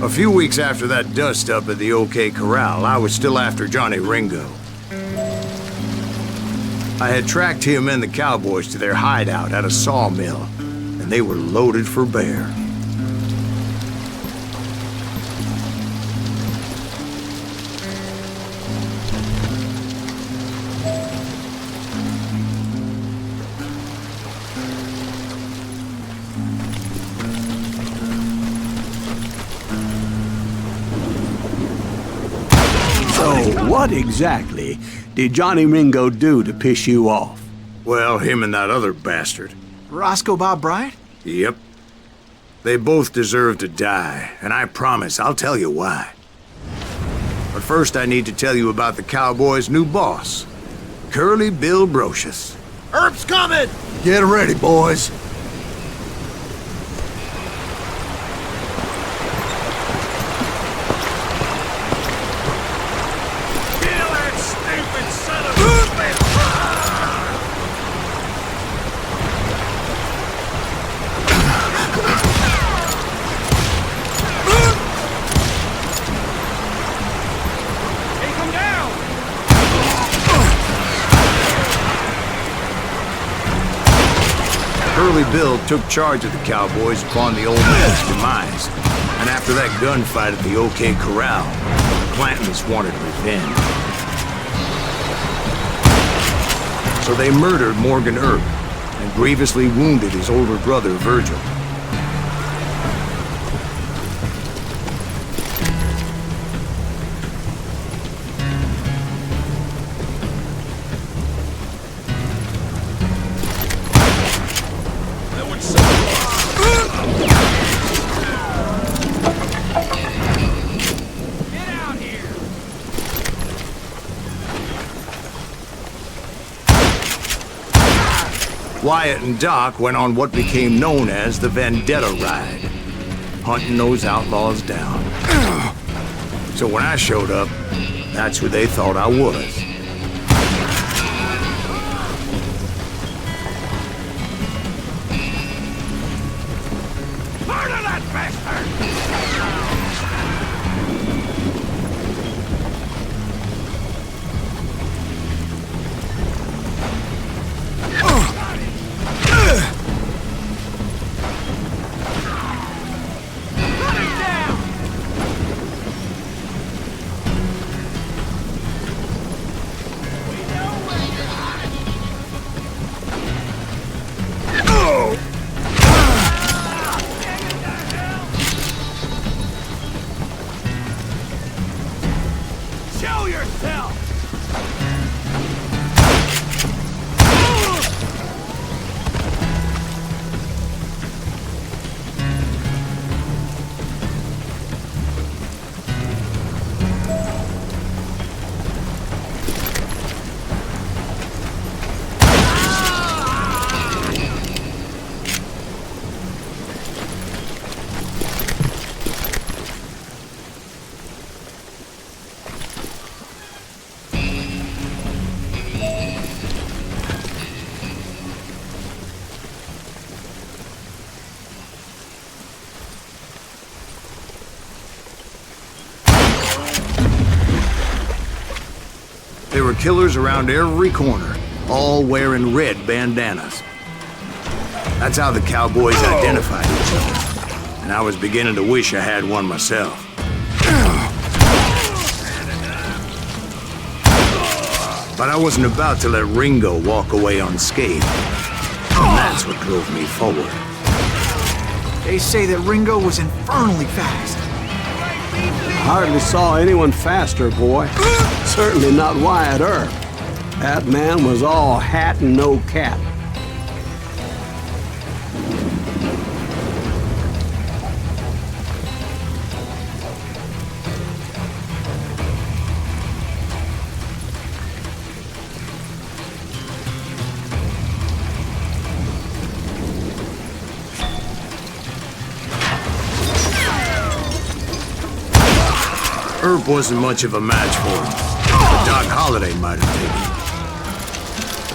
A few weeks after that dust-up at the OK Corral, I was still after Johnny Ringo. I had tracked him and the cowboys to their hideout at a sawmill, and they were loaded for bear. What exactly did Johnny Ringo do to piss you off? Well, him and that other bastard. Roscoe Bob Bryant? Yep. They both deserve to die, and I promise I'll tell you why. But first I need to tell you about the Cowboys' new boss, Curly Bill Brocious. Herb's coming! Get ready, boys. Curly Bill took charge of the Cowboys upon the old man's demise, and after that gunfight at the OK Corral, the Clantons wanted revenge. So they murdered Morgan Earp and grievously wounded his older brother, Virgil. Wyatt and Doc went on what became known as the Vendetta Ride, hunting those outlaws down. So when I showed up, that's who they thought I was. Murder that bastard! Show yourself! There were killers around every corner, all wearing red bandanas. That's how the Cowboys identified each other, and I was beginning to wish I had one myself. But I wasn't about to let Ringo walk away unscathed, and that's what drove me forward. They say that Ringo was infernally fast. Hardly saw anyone faster, boy. Certainly not Wyatt Earp. That man was all hat and no cap. Earp wasn't much of a match for him, but Doc Holliday might have taken him.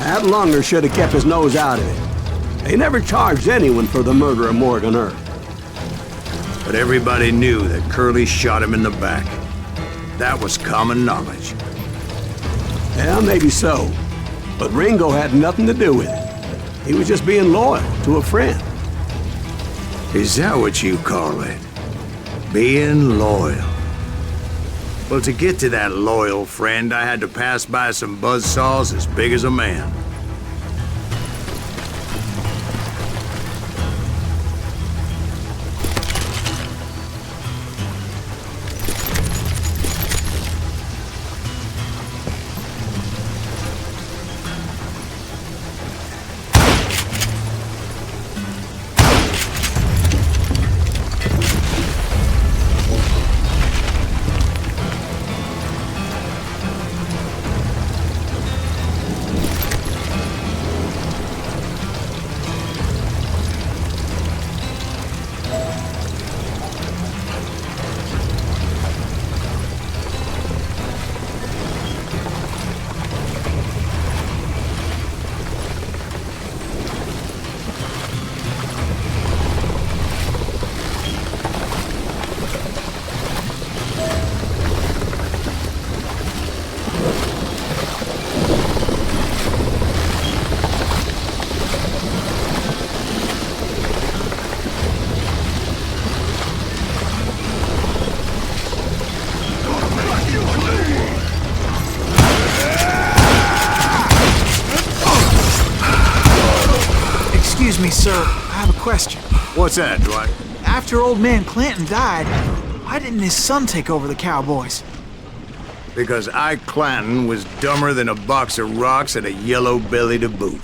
That Lunger should have kept his nose out of it. They never charged anyone for the murder of Morgan Earp. but everybody knew that Curly shot him in the back. That was common knowledge. Yeah, maybe so. But Ringo had nothing to do with it. He was just being loyal to a friend. Is that what you call it? Being loyal? Well, to get to that loyal friend, I had to pass by some buzzsaws as big as a man. Excuse me, sir. I have a question. What's that, Dwight? After old man Clanton died, why didn't his son take over the Cowboys? Because Ike Clanton was dumber than a box of rocks and a yellow belly to boot.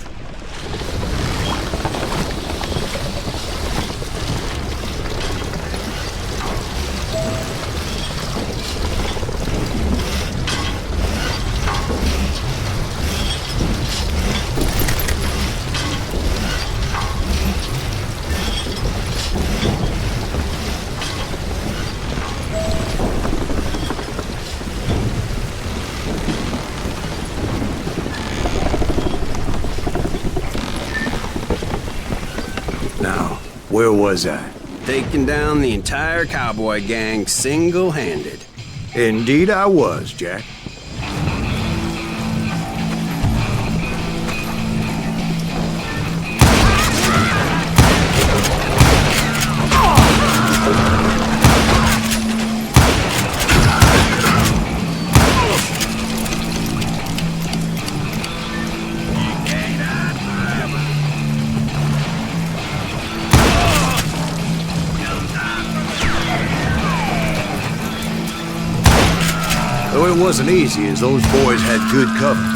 Now, where was I? Taking down the entire cowboy gang single-handed. Indeed I was, Jack. Though it wasn't easy, as those boys had good cover.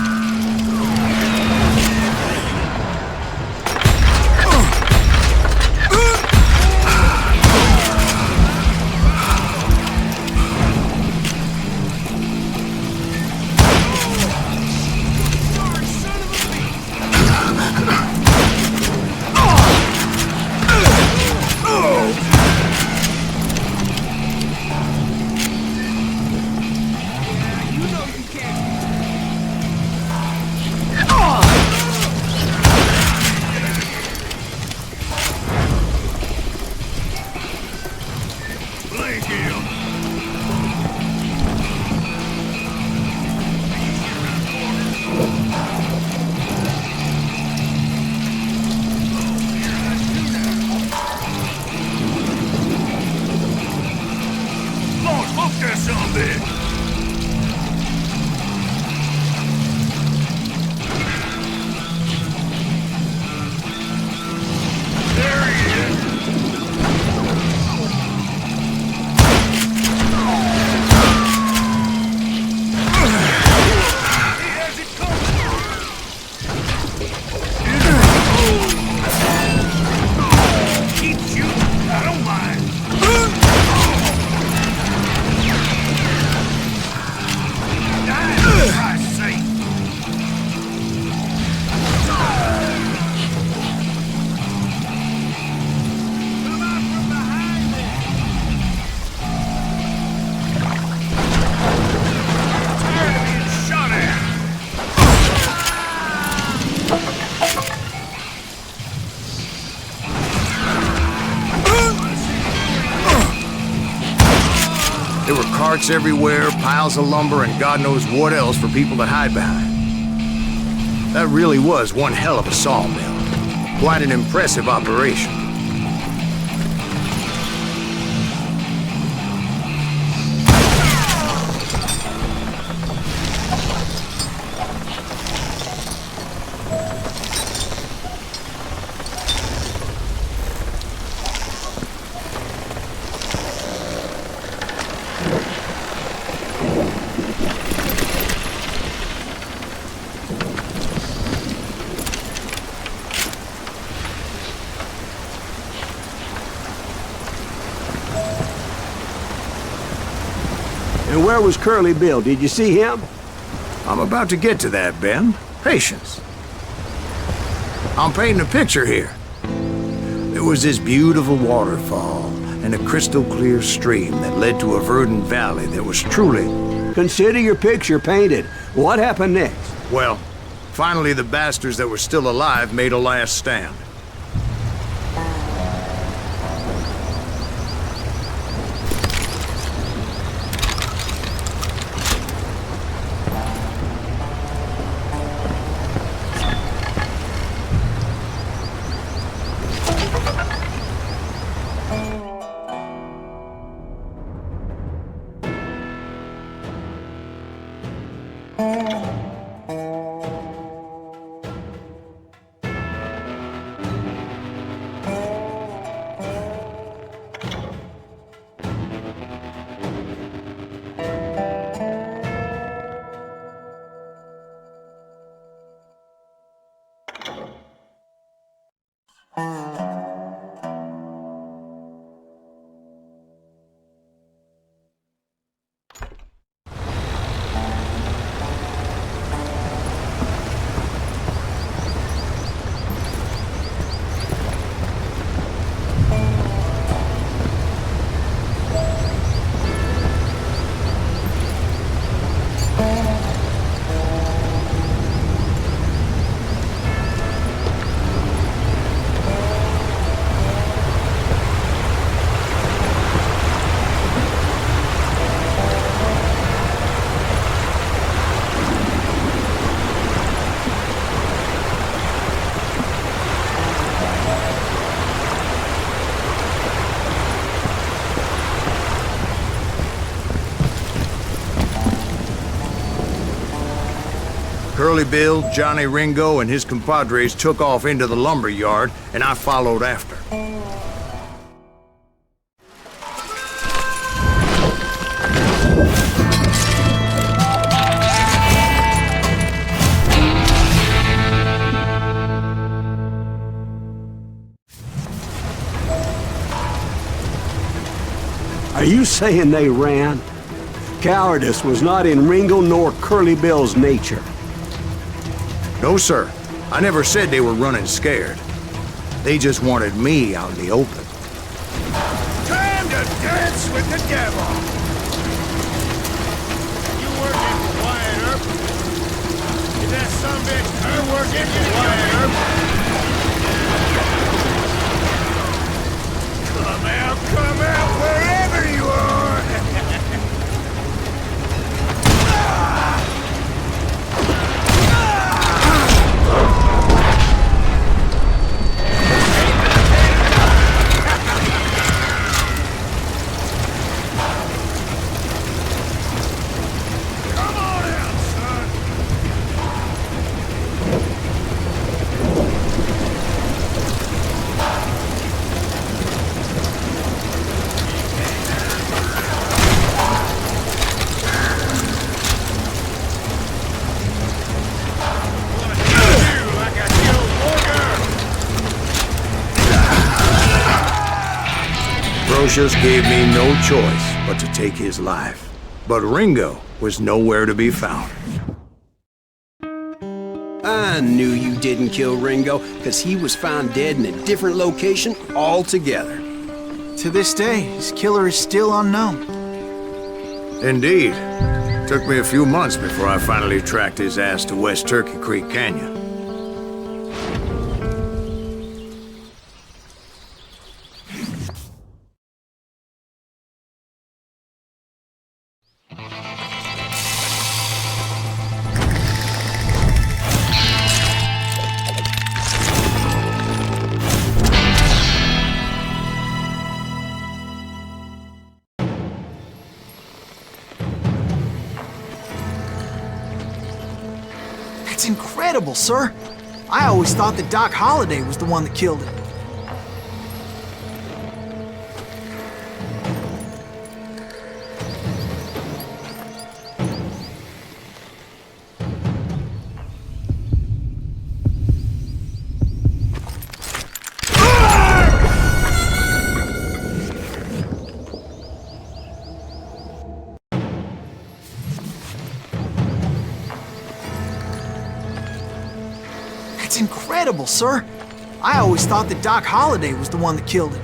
were carts everywhere, piles of lumber, and God knows what else for people to hide behind. That really was one hell of a sawmill. Quite an impressive operation. And where was Curly Bill? Did you see him? I'm about to get to that, Ben. Patience. I'm painting a picture here. There was this beautiful waterfall and a crystal clear stream that led to a verdant valley that was truly... Consider your picture painted. What happened next? Well, finally the bastards that were still alive made a last stand. Curly Bill, Johnny Ringo, and his compadres took off into the lumber yard, and I followed after. Are you saying they ran? Cowardice was not in Ringo nor Curly Bill's nature. No, sir. I never said they were running scared. They just wanted me out in the open. Time to dance with the devil! You working for Wyatt Earp? Is that sumbitch you working for Wyatt Earp? Come out, wherever you are! Brocious gave me no choice but to take his life. But Ringo was nowhere to be found. I knew you didn't kill Ringo, because he was found dead in a different location altogether. To this day, his killer is still unknown. Indeed. Took me a few months before I finally tracked his ass to West Turkey Creek Canyon. That's incredible, sir. I always thought that Doc Holliday was the one that killed him. That's incredible, sir. I always thought that Doc Holliday was the one that killed him.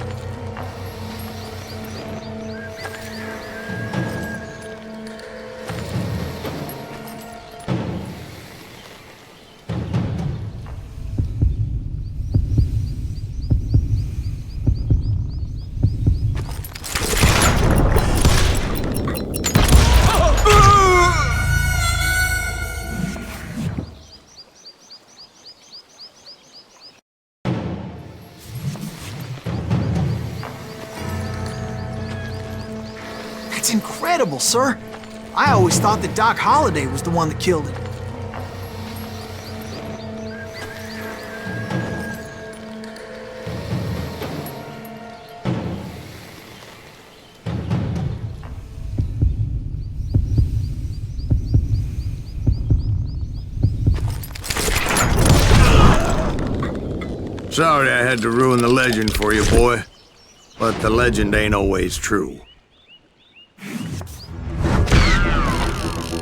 That's incredible, sir. I always thought that Doc Holliday was the one that killed him. Sorry I had to ruin the legend for you, boy. But the legend ain't always true.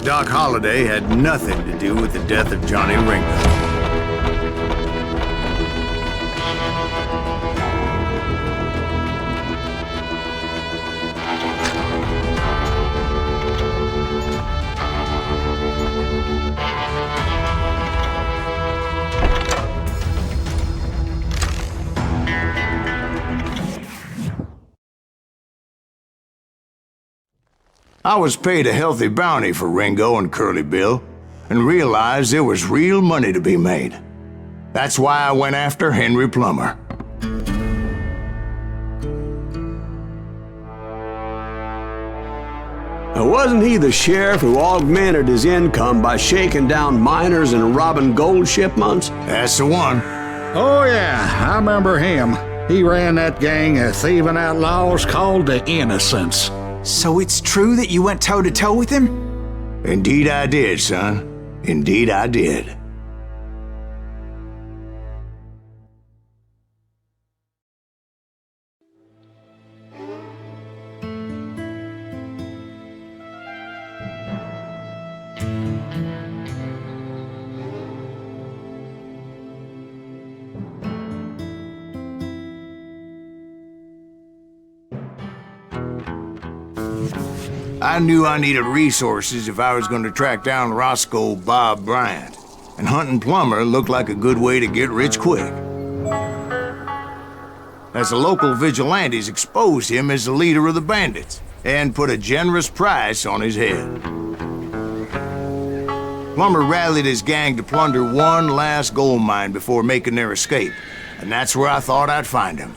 Doc Holliday had nothing to do with the death of Johnny Ringo. I was paid a healthy bounty for Ringo and Curly Bill, and realized there was real money to be made. That's why I went after Henry Plummer. Now, wasn't he the sheriff who augmented his income by shaking down miners and robbing gold shipments? That's the one. Oh, yeah, I remember him. He ran that gang of thieving outlaws called the Innocents. So it's true that you went toe-to-toe with him? Indeed I did, son. Indeed I did. I knew I needed resources if I was going to track down Roscoe Bob Bryant, and hunting Plummer looked like a good way to get rich quick. As the local vigilantes exposed him as the leader of the bandits, and put a generous price on his head. Plummer rallied his gang to plunder one last gold mine before making their escape, and that's where I thought I'd find him.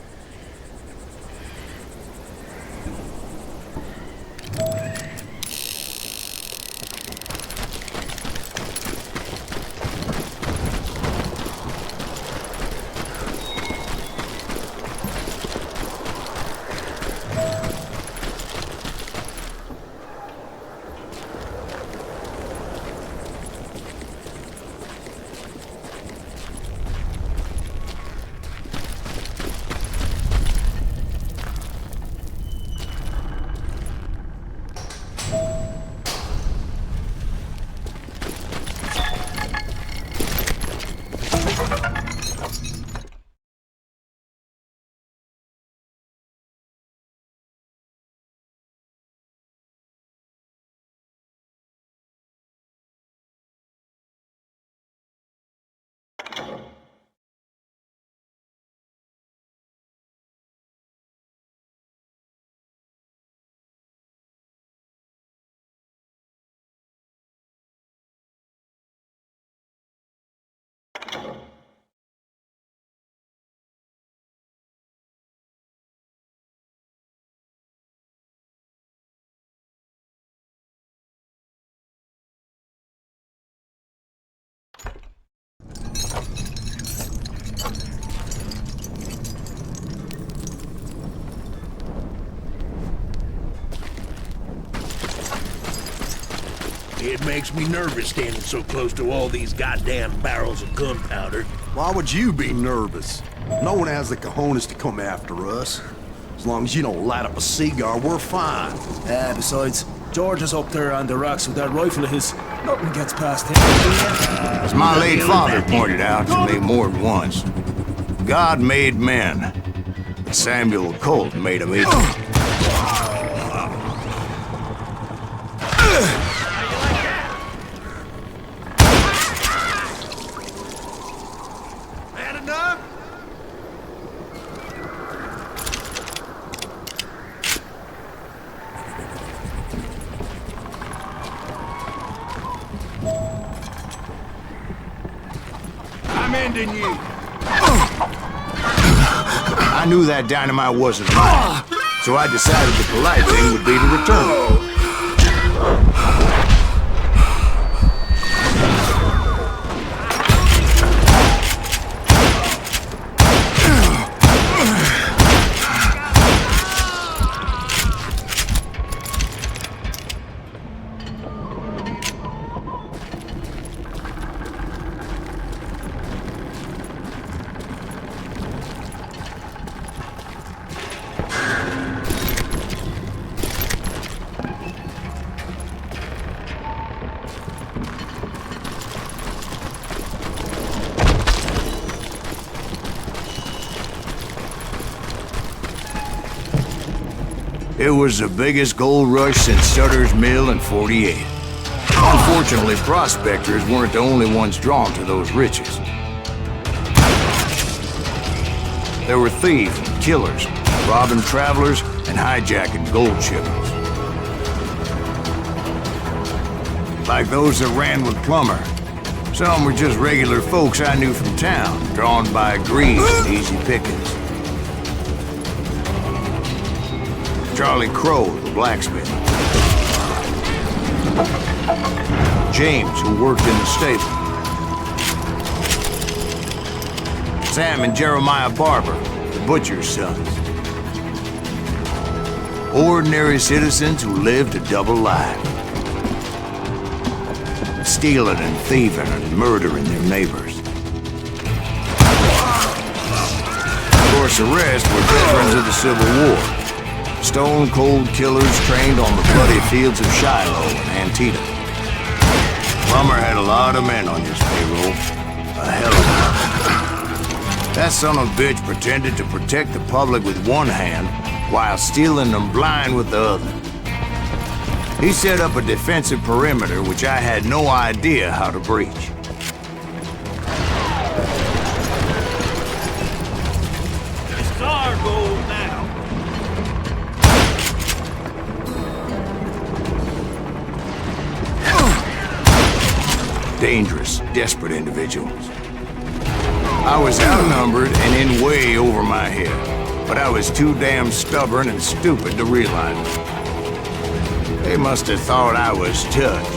It makes me nervous standing so close to all these goddamn barrels of gunpowder. Why would you be nervous? No one has the cojones to come after us. As long as you don't light up a cigar, we're fine. Besides, George is up there on the rocks with that rifle of his. Nothing gets past him. As my late father pointed out to me more than once, God made men, but Samuel Colt made them equal. That enough? I'm ending you. I knew that dynamite wasn't mine, so I decided the polite thing would be to return it. It was the biggest gold rush since Sutter's Mill in '48. Unfortunately, prospectors weren't the only ones drawn to those riches. There were thieves and killers, robbing travelers and hijacking gold shipments. Like those that ran with Plummer. Some were just regular folks I knew from town, drawn by greed and easy pickings. Charlie Crow, the blacksmith. James, who worked in the stable. Sam and Jeremiah Barber, the butcher's sons. Ordinary citizens who lived a double life. Stealing and thieving and murdering their neighbors. Of course, the rest were veterans of the Civil War. Stone-cold killers trained on the bloody fields of Shiloh and Antietam. Plummer had a lot of men on his payroll. A hell of a lot. That son of a bitch pretended to protect the public with one hand while stealing them blind with the other. He set up a defensive perimeter which I had no idea how to breach. It's our goal now. Dangerous, desperate individuals. I was outnumbered and in way over my head, but I was too damn stubborn and stupid to realize it. They must have thought I was touched,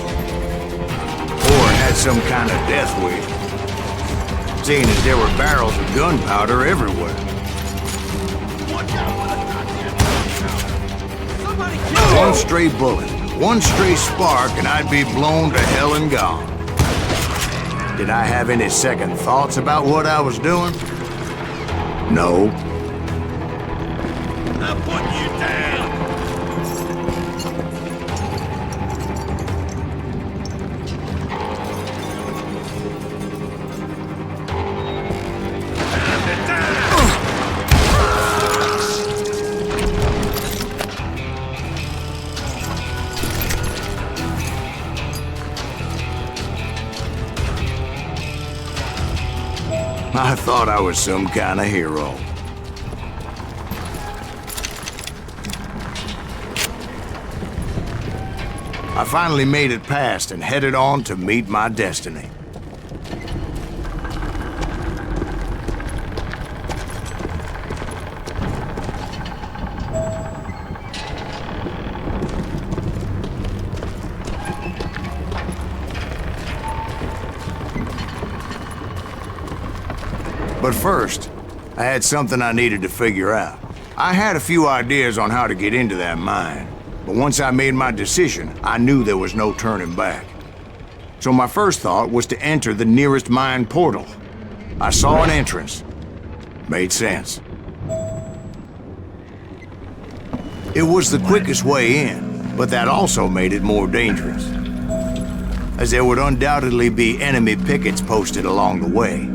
or had some kind of death wish, seeing as there were barrels of gunpowder everywhere. One stray bullet, one stray spark, and I'd be blown to hell and gone. Did I have any second thoughts about what I was doing? No. I'm putting you down. I thought I was some kind of hero. I finally made it past and headed on to meet my destiny. But first, I had something I needed to figure out. I had a few ideas on how to get into that mine. But once I made my decision, I knew there was no turning back. So my first thought was to enter the nearest mine portal. I saw an entrance. Made sense. It was the quickest way in, but that also made it more dangerous, as there would undoubtedly be enemy pickets posted along the way.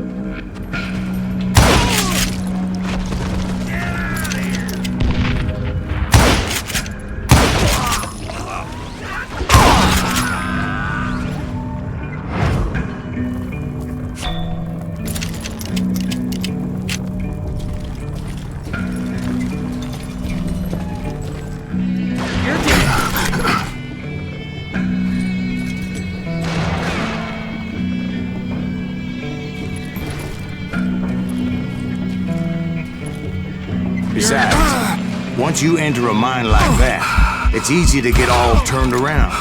Besides, once you enter a mine like that, it's easy to get all turned around.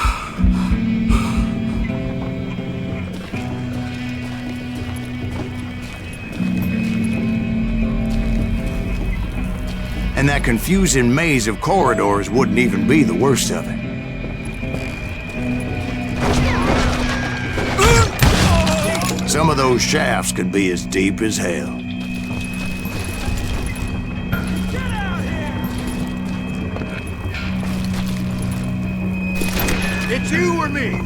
And that confusing maze of corridors wouldn't even be the worst of it. Some of those shafts could be as deep as hell. It's you or me?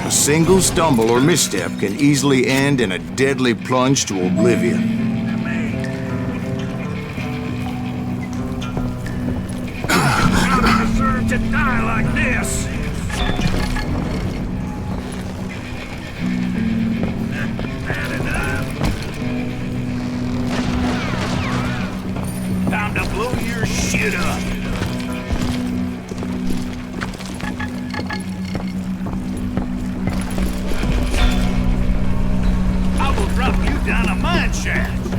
A single stumble or misstep can easily end in a deadly plunge to oblivion. I don't deserve to die like this! Bad enough! Time to blow your shit up! Drop you down a mine shaft.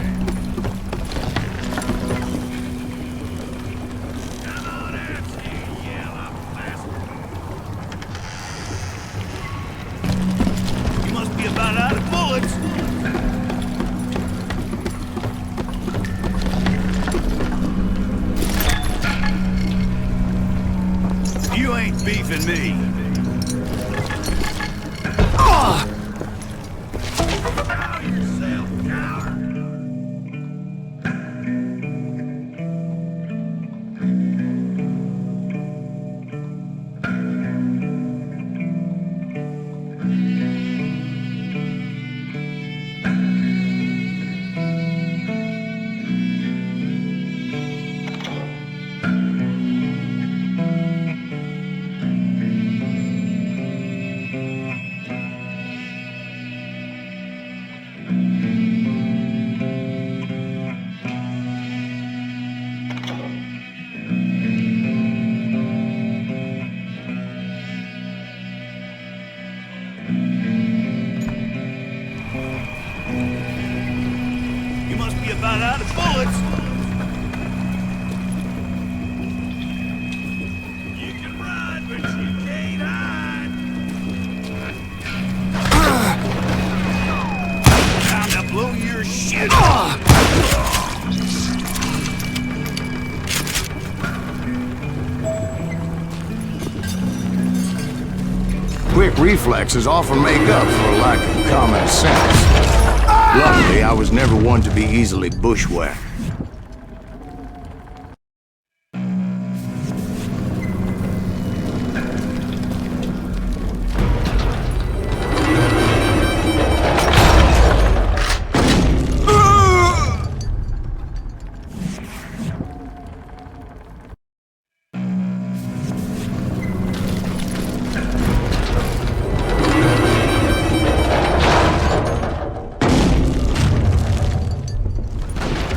Come on out, you yellow bastard. You must be about out of bullets. You ain't beefing me. About out of bullets. You can run, but you can't hide. Time to blow your shit up. Quick reflexes often make up for a lack of common sense. Luckily, I was never one to be easily bushwhacked.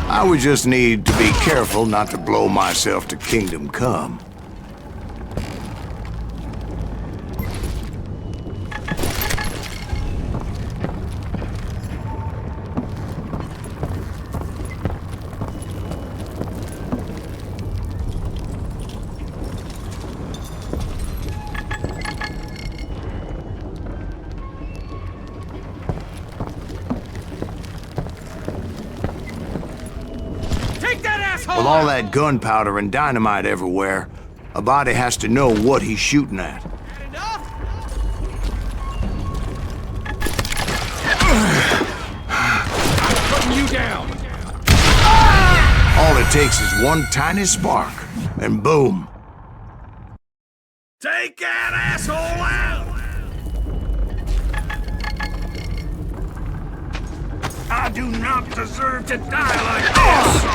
I would just need to be careful not to blow myself to Kingdom Come. With all that gunpowder and dynamite everywhere, a body has to know what he's shooting at. Putting you down. All it takes is one tiny spark, and boom. Take that asshole out! I do not deserve to die like this!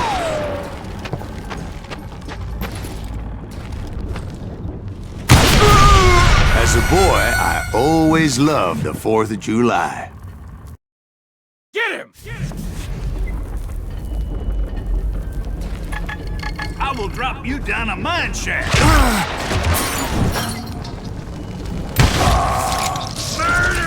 As a boy, I always loved the 4th of July. Get him! I will drop you down a mine shaft. Murderer!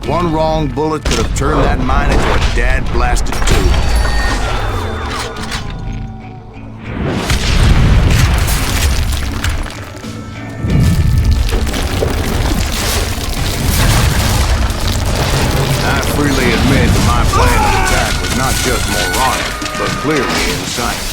One wrong bullet could have turned that mine into a dad-blasted tube. I freely admit that my plan of attack was not just moronic, but clearly insane.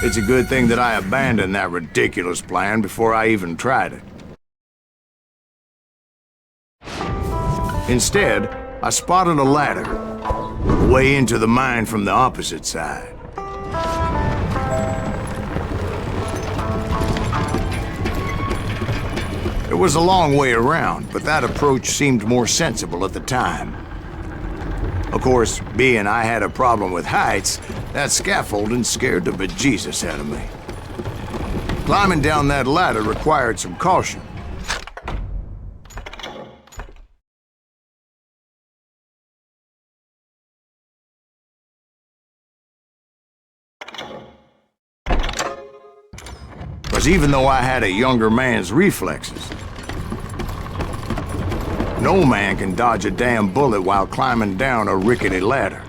It's a good thing that I abandoned that ridiculous plan before I even tried it. Instead, I spotted a ladder, way into the mine from the opposite side. It was a long way around, but that approach seemed more sensible at the time. Of course, being I had a problem with heights, that scaffolding scared the bejesus out of me. Climbing down that ladder required some caution. Because even though I had a younger man's reflexes, no man can dodge a damn bullet while climbing down a rickety ladder.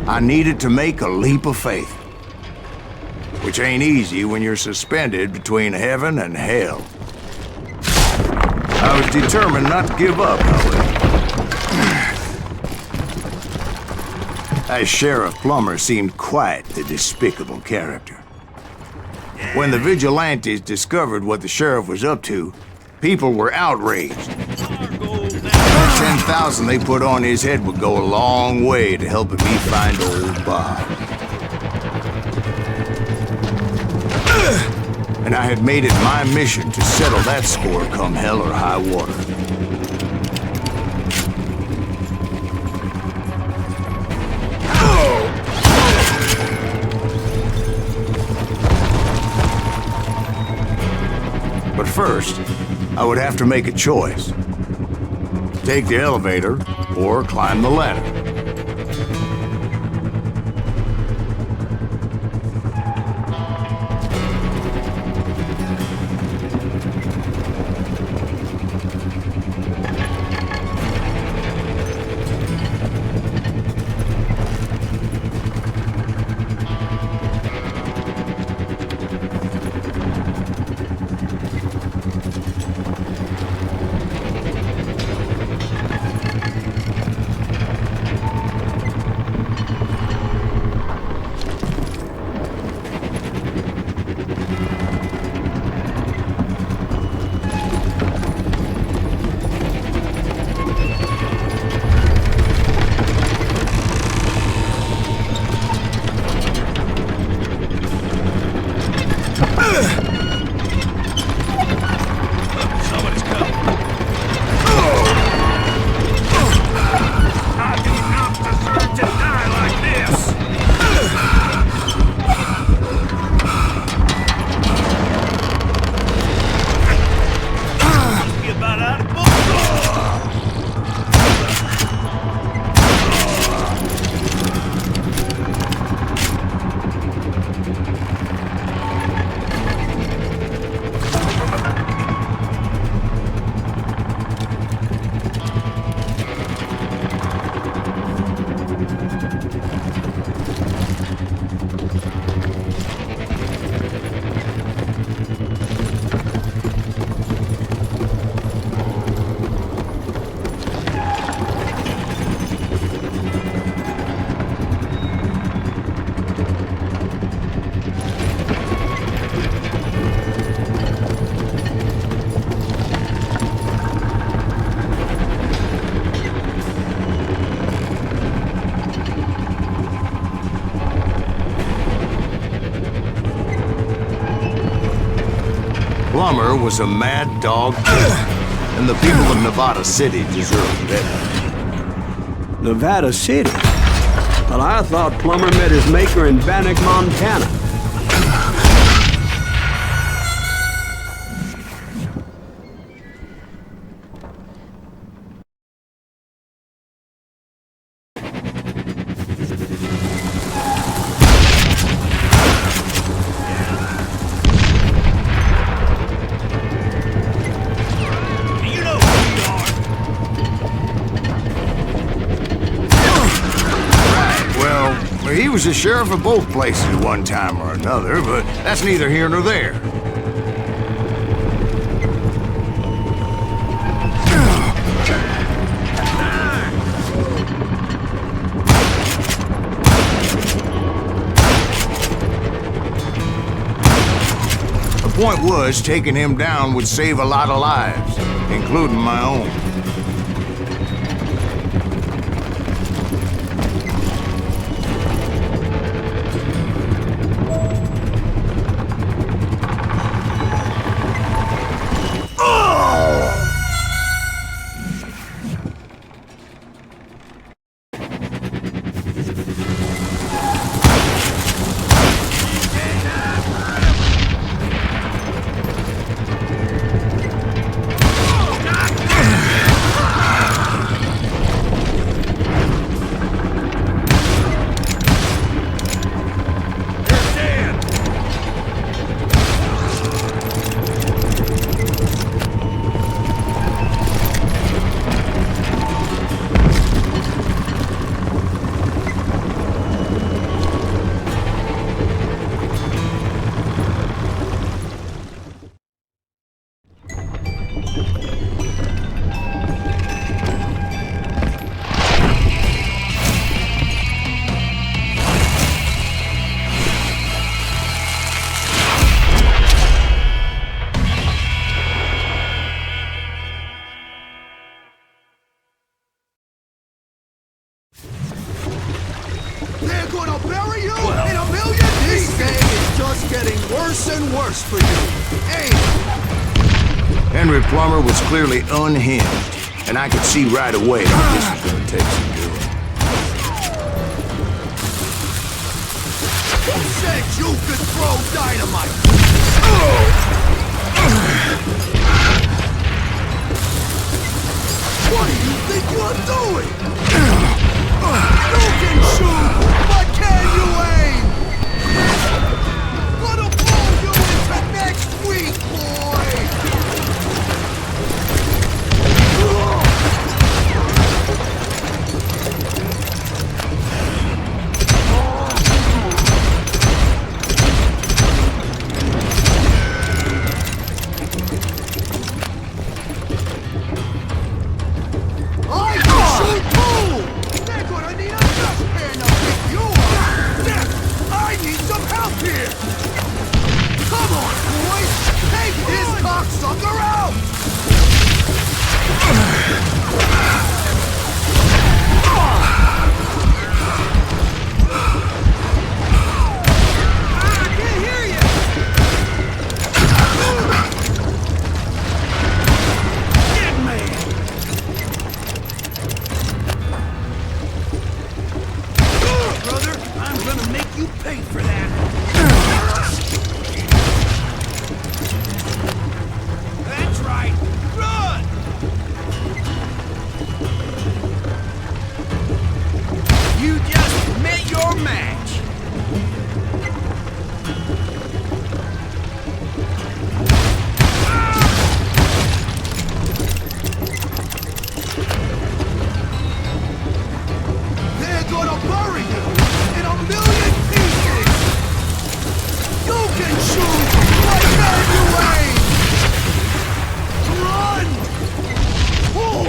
I needed to make a leap of faith, which ain't easy when you're suspended between heaven and hell. I was determined not to give up, however. That Sheriff Plummer seemed quite the despicable character. When the vigilantes discovered what the sheriff was up to, people were outraged. That 10,000 they put on his head would go a long way to helping me find old Bob. And I had made it my mission to settle that score come hell or high water. But first, I would have to make a choice. Take the elevator or climb the ladder. Plummer was a mad dog killer, and the people of Nevada City deserve better. Nevada City? Well, I thought Plummer met his maker in Bannock, Montana. He was the sheriff of both places at one time or another, but that's neither here nor there. The point was, taking him down would save a lot of lives, including my own. For you. Hey! Henry Plummer was clearly unhinged, and I could see right away that this was gonna take some doing. Who said you could throw dynamite? What do you think you're doing? You can shoot, but can you aim? Gonna blow you into next week, boy! I can shoot too! They're gonna need a dustpan to pick you up! I need some help here! Come on, boys! Take his cocksucker out! I can't hear you! Get me! Brother, I'm gonna make you pay for that! That's right! Run! You just met your match! They're gonna bury you in a million pieces! You can shoot, but can you aim? Run! Oh!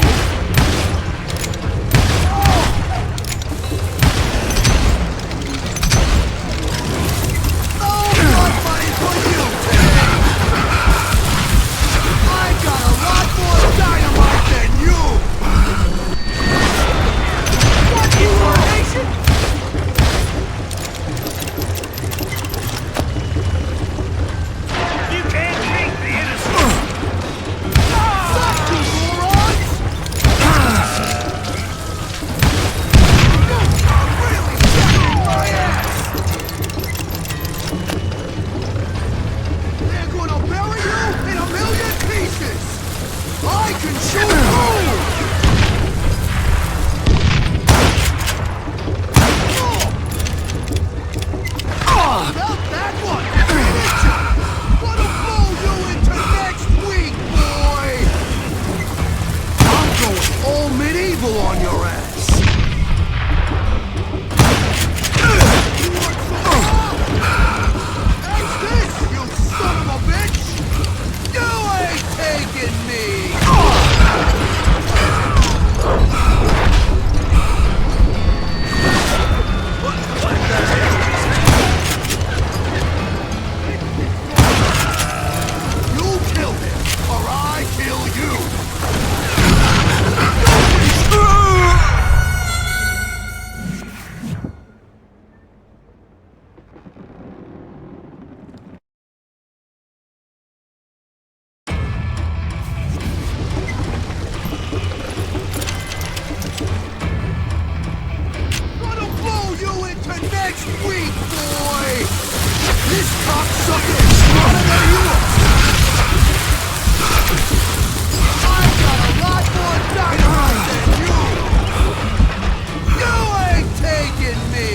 This cocksucker is smarter than you are! I've got a lot more dynamite than you! You ain't taking me!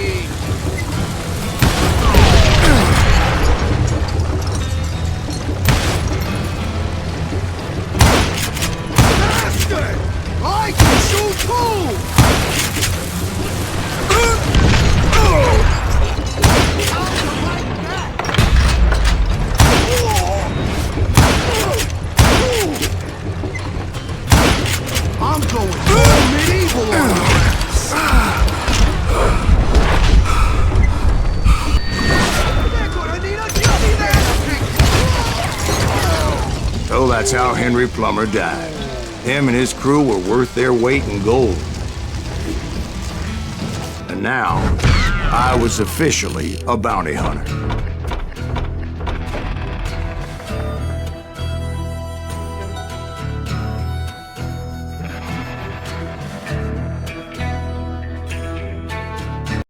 Bastard! I can shoot too! I'm going full medieval on your ass! They're gonna need a dummy there to pick you! So that's how Henry Plummer died. Him and his crew were worth their weight in gold. And now, I was officially a bounty hunter.